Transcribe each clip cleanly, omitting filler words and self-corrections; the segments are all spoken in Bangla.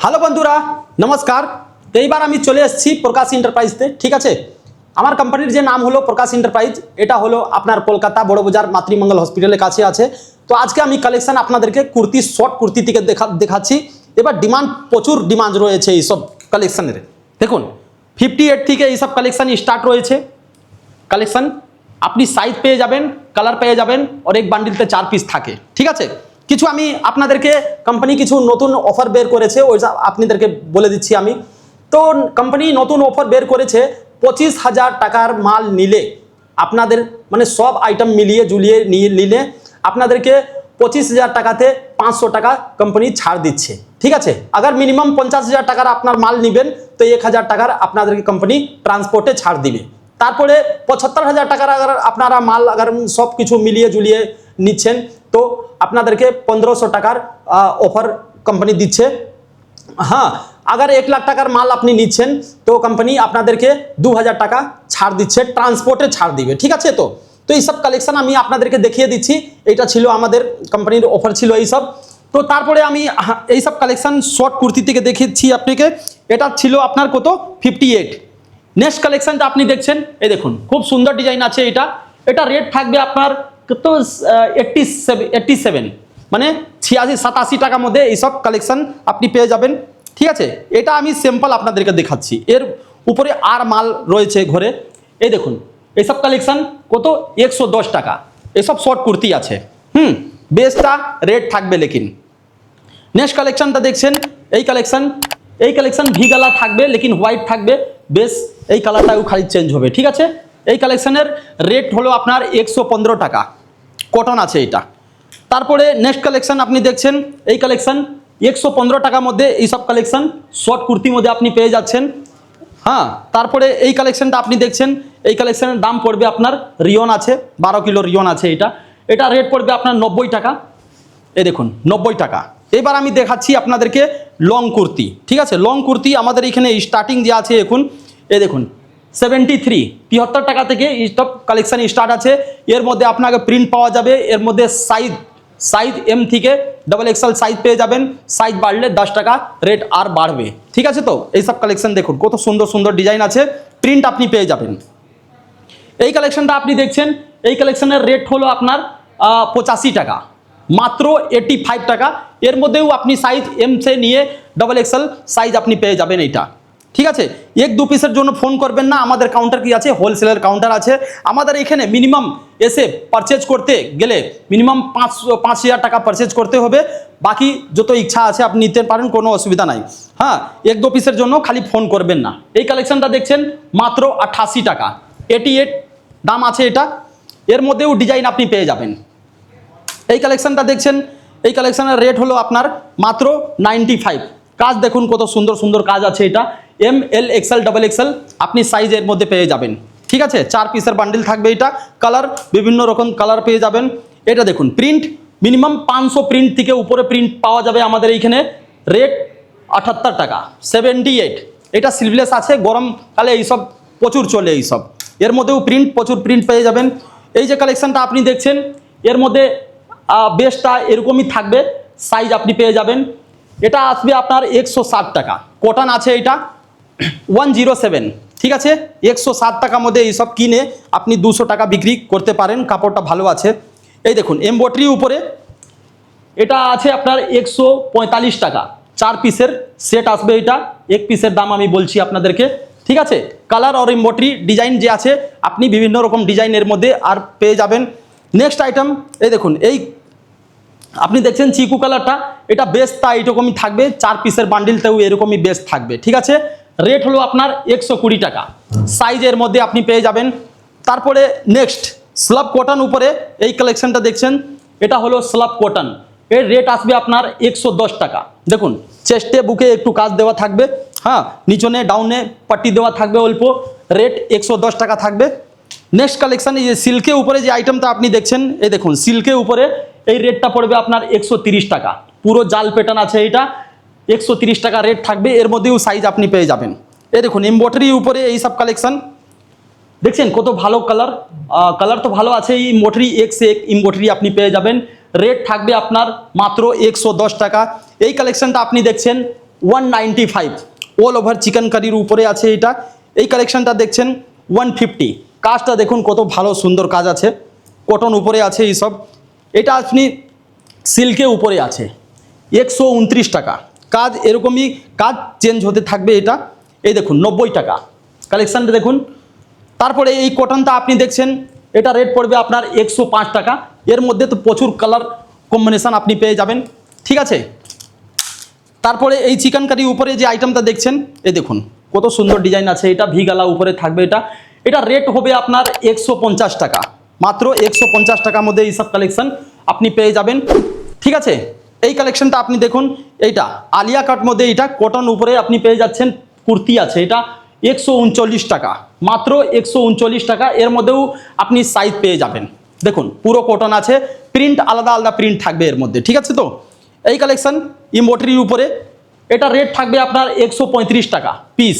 হ্যালো বন্ধুরা, নমস্কার। তো এইবার আমি চলে এসেছি প্রকাশ এন্টারপ্রাইজতে। ঠিক আছে, আমার কোম্পানির যে নাম হলো প্রকাশ এন্টারপ্রাইজ, এটা হলো আপনার কলকাতা বড়বাজার মাতৃমঙ্গল হসপিটালের কাছে আছে। তো আজকে আমি কালেকশন আপনাদেরকে কুর্তি, শর্ট কুর্তি থেকে দেখাচ্ছি। এবার প্রচুর ডিমান্ড রয়েছে এইসব কালেকশনের। দেখুন 58 থেকে এইসব কালেকশন স্টার্ট রয়েছে। কালেকশন আপনি সাইজ পেয়ে যাবেন, কালার পেয়ে যাবেন, আর এক বান্ডিলতে 4 পিস থাকে। ঠিক আছে, কিছু আমি আপনাদেরকে কোম্পানি কিছু নতুন অফার বের করেছে, ওই আপনাদেরকে বলে দিচ্ছি আমি। তো কোম্পানি নতুন অফার বের করেছে, 25,000 টাকার মাল নিলে আপনাদের মানে সব আইটেম মিলিয়ে জুলিয়ে নিলে আপনাদেরকে 25,000 টাকাতে 500 টাকা কোম্পানি ছাড় দিচ্ছে। ঠিক আছে, আগার মিনিমাম 50,000 টাকার আপনার মাল নেবেন তো 1,000 টাকার আপনাদেরকে কোম্পানি ট্রান্সপোর্টে ছাড় দিবে। তারপরে 75,000 টাকার আগার আপনারা মাল আগার সব কিছু মিলিয়ে জুলিয়ে নিচ্ছেন তো আপনাদেরকে 1500 টাকার অফার কোম্পানি দিচ্ছে। হ্যাঁ, আগার 1 লাখ টাকার মাল আপনি নিচ্ছেন তো কোম্পানি আপনাদেরকে 2,000 টাকা ছাড় দিচ্ছে, ট্রান্সপোর্টে ছাড় দিবে। ঠিক আছে, তো এইসব কালেকশন আমি আপনাদেরকে দেখিয়ে দিচ্ছি। এটা ছিল আমাদের কোম্পানির অফার ছিল এইসব। তো তারপরে আমি এইসব কালেকশন শর্ট কুর্তি থেকে দেখিয়েছি আপনাকে। এটা ছিল আপনার কত 58। নেক্সট কালেকশনটা আপনি দেখছেন, এই দেখুন খুব সুন্দর ডিজাইন আছে। এটা রেট থাকবে আপনার কত 87 মানে 86-87 টাকার মধ্যে এইসব কালেকশন আপনি পেয়ে যাবেন। ঠিক আছে, এটা আমি স্যাম্পল আপনাদেরকে দেখাচ্ছি, এর উপরে আর মাল রয়েছে ঘরে। এই দেখুন এইসব কালেকশন কত 110 টাকা এসব শর্ট কুর্তি আছে। বেস্টটা রেট থাকবে। লেকিন নেক্সট কালেকশনটা দেখছেন, এই কালেকশন ভি গালা থাকবে, লেকিন হোয়াইট থাকবে। বেশ এই কালারটাও খালি চেঞ্জ হবে। ঠিক আছে, এই কালেকশনের রেট হলো আপনার 115 টাকা, কটন আছে এটা। তারপরে নেক্সট কালেকশন আপনি দেখছেন, এই কালেকশন 115 টাকার মধ্যে এইসব কালেকশন শর্ট কুর্তির মধ্যে আপনি পেয়ে যাচ্ছেন। হ্যাঁ, তারপরে এই কালেকশনটা আপনি দেখছেন, এই কালেকশনের দাম পড়বে আপনার, রিয়ন আছে 12 কিলো রিয়ন আছে। এটা রেট পড়বে আপনার 90 টাকা। এই দেখুন 90 টাকা। এবার আমি দেখাচ্ছি আপনাদেরকে লং কুর্তি। ঠিক আছে, লং কুর্তি আমাদের এখানে স্টার্টিং যে আছে এখন, এই দেখুন 73 টাকা থেকে স্টপ কালেকশন স্টার্ট আছে। এর মধ্যে আপনাকে প্রিন্ট পাওয়া যাবে, এর মধ্যে সাইজ এম থেকে XXL সাইজ পেয়ে যাবেন। সাইজ বাড়লে 10 টাকা রেট আর বাড়বে। ঠিক আছে, তো এইসব কালেকশন দেখুন কত সুন্দর সুন্দর ডিজাইন আছে, প্রিন্ট আপনি পেয়ে যাবেন। এই কালেকশনটা আপনি দেখছেন, এই কালেকশনের রেট হলো আপনার 85 টাকা, মাত্র 85 টাকা। এর মধ্যেও আপনি সাইজ এম সে নিয়ে XXL সাইজ আপনি পেয়ে যাবেন এইটা। ঠিক আছে, 1-2 পিসের জন্য ফোন করবেন না, আমাদের কাউন্টার কি আছে, হোলসেলের কাউন্টার আছে আমাদের এখানে। মিনিমাম এসে পারচেজ করতে গেলে মিনিমাম 5,000 টাকা পারচেজ করতে হবে। বাকি যত ইচ্ছা আছে আপনি নিতে পারেন, কোনো অসুবিধা নাই। হ্যাঁ, 1-2 পিসের জন্য খালি ফোন করবেন না। এই কালেকশনটা দেখছেন মাত্র 88 টাকা, 88 দাম আছে এটা। এর মধ্যেও ডিজাইন আপনি পেয়ে যাবেন। এই কালেকশনটা দেখছেন, এই কালেকশনের রেট হলো আপনার মাত্র 95। কাজ দেখুন কত সুন্দর সুন্দর কাজ আছে। এটা ML XL XXL আপনি সাইজের মধ্যে পেয়ে যাবেন। ঠিক আছে, 4 পিসের বান্ডিল থাকবে। এটা কালার বিভিন্ন রকম কালার পেয়ে যাবেন। এটা দেখুন প্রিন্ট মিনিমাম 500 প্রিন্ট থেকে উপরে প্রিন্ট পাওয়া যাবে আমাদের এইখানে। রেট 78 টাকা, 78। এটা স্লিভলেস আছে, গরমকালে এইসব প্রচুর চলে এইসব। এর মধ্যেও প্রচুর প্রিন্ট পেয়ে যাবেন। এই যে কালেকশনটা আপনি দেখছেন, এর মধ্যে বেসটা এরকমই থাকবে, সাইজ আপনি পেয়ে যাবেন। এটা আসবে আপনার 160 টাকা, কটন আছে এটা 107। ঠিক আছে, 160 টাকার মধ্যে এইসব কিনে আপনি 200 টাকা বিক্রি করতে পারেন, কাপড়টা ভালো আছে। এই দেখুন এমব্রয়ডারি উপরে এটা আছে আপনার 145 টাকা, 4 পিসের সেট আসবে। এটা 1 পিসের দাম আমি বলছি আপনাদেরকে। ঠিক আছে, কালার আর এমব্রয়ডারি ডিজাইন যে আছে আপনি বিভিন্ন রকম ডিজাইনের মধ্যে আর পেয়ে যাবেন। নেক্সট আইটেম এই দেখুন, এই আপনি দেখছেন চিকু কালারটা, এটা বেসটা এইরকমই থাকবে, 4 পিসের বান্ডিলতেও এরকমই বেস থাকবে। ঠিক আছে, রেট হলো আপনার 120 টাকা, সাইজের মধ্যে আপনি পেয়ে যাবেন। তারপরে নেক্সট স্লাব কটন উপরে এই কালেকশনটা দেখছেন, এটা হলো স্লাব কটন। এর রেট আসবে আপনার 110 টাকা। দেখুন চেস্টে বুকে একটু কাজ দেওয়া থাকবে, হ্যাঁ নিচনে ডাউনে পাট্টি দেওয়া থাকবে অল্প। রেট 110 টাকা থাকবে। নেক্সট কালেকশন এই যে সিল্কের উপরে যে আইটেমটা আপনি দেখছেন, এই দেখুন সিল্কের উপরে এই রেটটা পড়বে আপনার 130 টাকা। পুরো জাল প্যাটার্ন আছে এটা, 130 টাকা রেট থাকবে। এর মধ্যেও সাইজ আপনি পেয়ে যাবেন। এই দেখুন এমব্রয়ডারি উপরে এই সব কালেকশন দেখছেন কত ভালো কালার তো ভালো আছে। এই এমব্রয়ডারি এক সে এক এমব্রয়ডারি আপনি পেয়ে যাবেন। রেট থাকবে আপনার মাত্র 110 টাকা। এই কালেকশনটা আপনি দেখছেন 195 অল ওভার চিকেন কারির উপরে আছে এটা। এই কালেকশনটা দেখছেন 150, কাজটা দেখুন কত ভালো সুন্দর কাজ আছে, কটন উপরে আছে এইসব। এটা আপনি সিল্কে উপরে আছে 129 টাকা, কাজ এরকমই কাজ চেঞ্জ হতে থাকবে এটা। এই দেখুন 90 টাকা কালেকশানটা দেখুন। তারপরে এই কটনটা আপনি দেখছেন এটা রেট পড়বে আপনার 105 টাকা। এর মধ্যে তো প্রচুর কালার কম্বিনেশান আপনি পেয়ে যাবেন, ঠিক আছে। তারপরে এই চিকেন কারি উপরে যে আইটেমটা দেখছেন এই দেখুন কত সুন্দর ডিজাইন আছে, এটা ভি গালা উপরে থাকবে এটা। এটা রেট হবে আপনার 150 টাকা, মাত্র 150 টাকার মধ্যে এইসব কালেকশন আপনি পেয়ে যাবেন, ঠিক আছে। এই কালেকশনটা আপনি দেখুন, এইটা আলিয়া কাট মধ্যে এটা কটন উপরে আপনি পেয়ে যাচ্ছেন, কুর্তি আছে এটা 139 টাকা, মাত্র 139 টাকা। এর মধ্যেও আপনি সাইজ পেয়ে যাবেন, দেখুন পুরো কটন আছে, প্রিন্ট আলাদা আলাদা প্রিন্ট থাকবে এর মধ্যে, ঠিক আছে। তো এই কালেকশন ইম্বোট্রির উপরে এটা রেট থাকবে আপনার 135 টাকা পিস,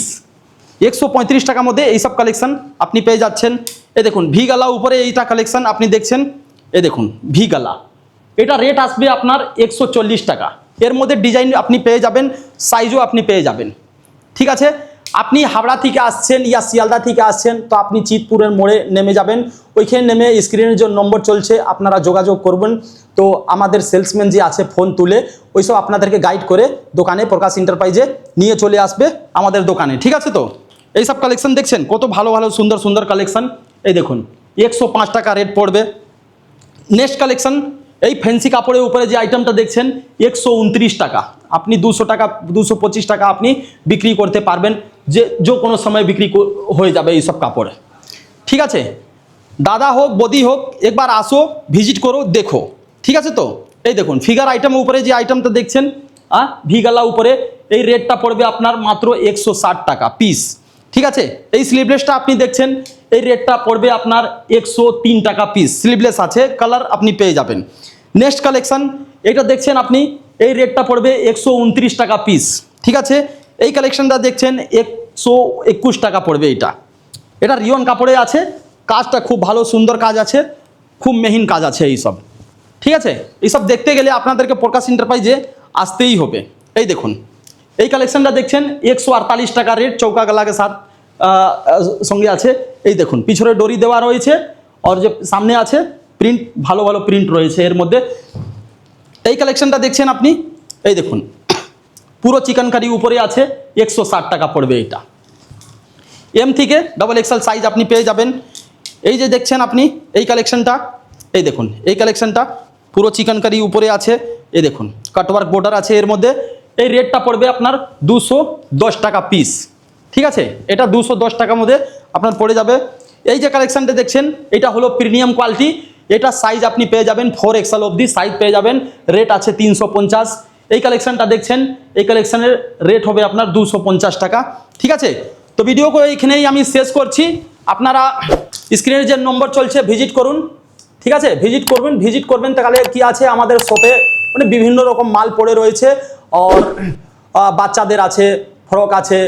135 টাকার মধ্যে এইসব কালেকশন আপনি পেয়ে যাচ্ছেন। এই দেখুন ভি গালা উপরে এইটা কালেকশন আপনি দেখছেন, এই দেখুন ভি গালা, এটা রেট আসবে আপনার 140 টাকা। এর মধ্যে ডিজাইন আপনি পেয়ে যাবেন, সাইজও আপনি পেয়ে যাবেন, ঠিক আছে। আপনি হাওড়া থেকে আসছেন ইয়া শিয়ালদা থেকে আসছেন তো আপনি চিতপুরের মোড়ে নেমে যাবেন, ওইখানে নেমে স্ক্রিনের যে নম্বর চলছে আপনারা যোগাযোগ করবেন। তো আমাদের সেলসম্যান যে আছে ফোন তুলে ওইসব আপনাদেরকে গাইড করে দোকানে প্রকাশ এন্টারপ্রাইজে নিয়ে চলে আসবে আমাদের দোকানে, ঠিক আছে। তো এইসব কালেকশন দেখছেন কত ভালো ভালো সুন্দর সুন্দর কালেকশন, এই দেখুন 105 টাকা রেট পড়বে। নেক্সট কালেকশন এই ফ্যান্সি কাপড়ের উপরে যে আইটেমটা দেখছেন 129 টাকা, আপনি 200 টাকা 225 টাকা আপনি বিক্রি করতে পারবেন, যে কোনো সময় বিক্রি হয়ে যাবে এইসব কাপড়, ঠিক আছে। দাদা হোক বদি হোক একবার আসো, ভিজিট করো, দেখো, ঠিক আছে। তো এই দেখুন ফিগার আইটেমের উপরে যে আইটেমটা দেখছেন ভি গালা উপরে এই রেটটা পড়বে আপনার মাত্র 160 টাকা পিস, ঠিক আছে। এই স্লিভলেসটা আপনি দেখছেন এই রেটটা পড়বে আপনার 103 টাকা পিস, স্লিভলেস আছে, কালার আপনি পেয়ে যাবেন। নেক্সট কালেকশন এটা দেখছেন আপনি এই রেটটা পড়বে 129 টাকা পিস, ঠিক আছে। এই কালেকশনটা দেখছেন 121 টাকা পড়বে এটা। এটা রিয়ন কাপড়ে আছে, কাজটা খুব ভালো সুন্দর কাজ আছে, খুব মেহিন কাজ আছে এইসব, ঠিক আছে। এইসব দেখতে গেলে আপনাদেরকে প্রকাশ এন্টারপ্রাইজে আসতেই হবে। এই দেখুন এই কালেকশনটা দেখছেন 148 টাকা রেট, চৌকা গলাকে সাথ সঙ্গে আছে। এই দেখুন পিছনে ডরি দেওয়া রয়েছে, আর যে সামনে আছে প্রিন্ট, ভালো ভালো প্রিন্ট রয়েছে এর মধ্যে। এই কালেকশনটা দেখছেন আপনি, এই দেখুন পুরো চিকেন কারি উপরে আছে 160 টাকা পড়বে এটা। এম থেকে XXL সাইজ আপনি পেয়ে যাবেন। এই যে দেখছেন আপনি এই কালেকশনটা, এই দেখুন এই কালেকশনটা পুরো চিকেন কারি উপরে আছে, এই দেখুন কাটওয়ার্ক বর্ডার আছে এর মধ্যে। এই রেটটা পড়বে আপনার 210 টাকা পিস, ঠিক আছে। এটা 210 টাকার মধ্যে আপনার পড়ে যাবে। এই যে কালেকশনটা দেখছেন এটা হলো প্রিমিয়াম কোয়ালিটি, এটা সাইজ আপনি পেয়ে যাবেন 4XL অবধি সাইজ পেয়ে যাবেন, রেট আছে 350। এই কালেকশনটা দেখছেন এই কালেকশনের রেট হবে আপনার 250 টাকা, ঠিক আছে। তো ভিডিওকে এইখানেই আমি শেষ করছি। আপনারা স্ক্রিনের যে নম্বর চলছে ভিজিট করুন, ঠিক আছে, ভিজিট করবেন তাহলে কি আছে আমাদের শপে মানে বিভিন্ন রকম মাল পড়ে রয়েছে, আর বাচ্চাদের আছে, ফ্রক আছে,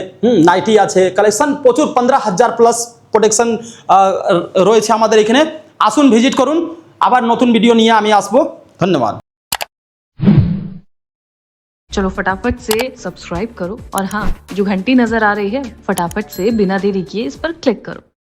নাইটি আছে, কালেকশন প্রচুর 15,000 প্লাস প্রোটেকশন রয়েছে আমাদের এখানে। আসুন ভিজিট করুন, আবার নতুন ভিডিও নিয়ে আমি আসবো। ধন্যবাদ। चलो फटाफट से सब्सक्राइब करो और हाँ जो घंटी नजर आ रही है फटाफट से बिना देरी किए इस पर क्लिक करो।